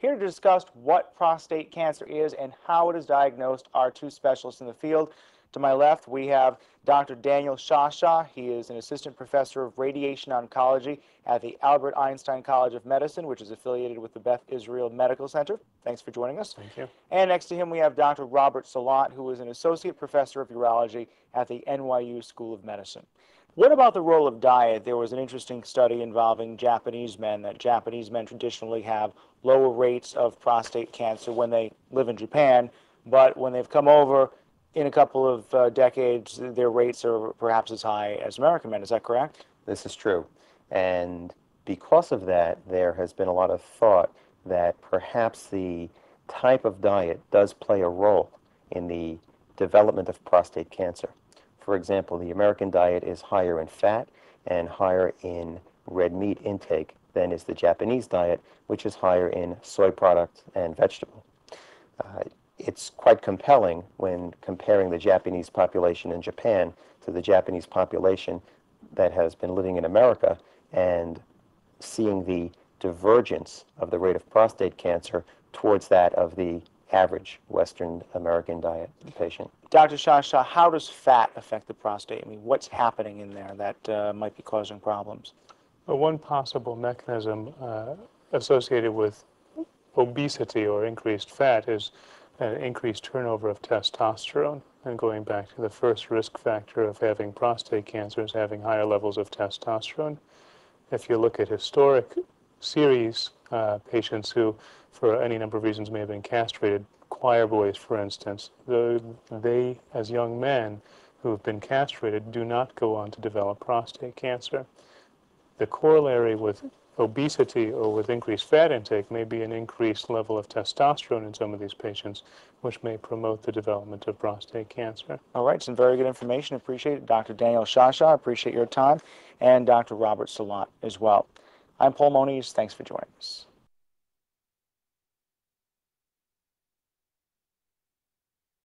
Here to discuss what prostate cancer is and how it is diagnosed are two specialists in the field. To my left, we have Dr. Daniel Shasha. He is an assistant professor of radiation oncology at the Albert Einstein College of Medicine, which is affiliated with the Beth Israel Medical Center. Thanks for joining us. Thank you. And next to him, we have Dr. Robert Salat, who is an associate professor of urology at the NYU School of Medicine. What about the role of diet? There was an interesting study involving Japanese men, that Japanese men traditionally have lower rates of prostate cancer when they live in Japan, but when they've come over in a couple of decades, their rates are perhaps as high as American men. Is that correct? This is true. And because of that, there has been a lot of thought that perhaps the type of diet does play a role in the development of prostate cancer. For example, the American diet is higher in fat and higher in red meat intake than is the Japanese diet, which is higher in soy product and vegetable. It's quite compelling when comparing the Japanese population in Japan to the Japanese population that has been living in America and seeing the divergence of the rate of prostate cancer towards that of the average Western American diet patient. Dr. Shasha, how does fat affect the prostate? I mean, what's happening in there that might be causing problems? Well, one possible mechanism associated with obesity or increased fat is an increased turnover of testosterone. And going back to the first risk factor of having prostate cancer is having higher levels of testosterone. If you look at historic series patients who, for any number of reasons, may have been castrated, choir boys, for instance, they, as young men who have been castrated, do not go on to develop prostate cancer. The corollary with obesity or with increased fat intake may be an increased level of testosterone in some of these patients, which may promote the development of prostate cancer. All right, some very good information. Appreciate it. Dr. Daniel Shasha, I appreciate your time, and Dr. Robert Salat as well. I'm Paul Moniz. Thanks for joining us.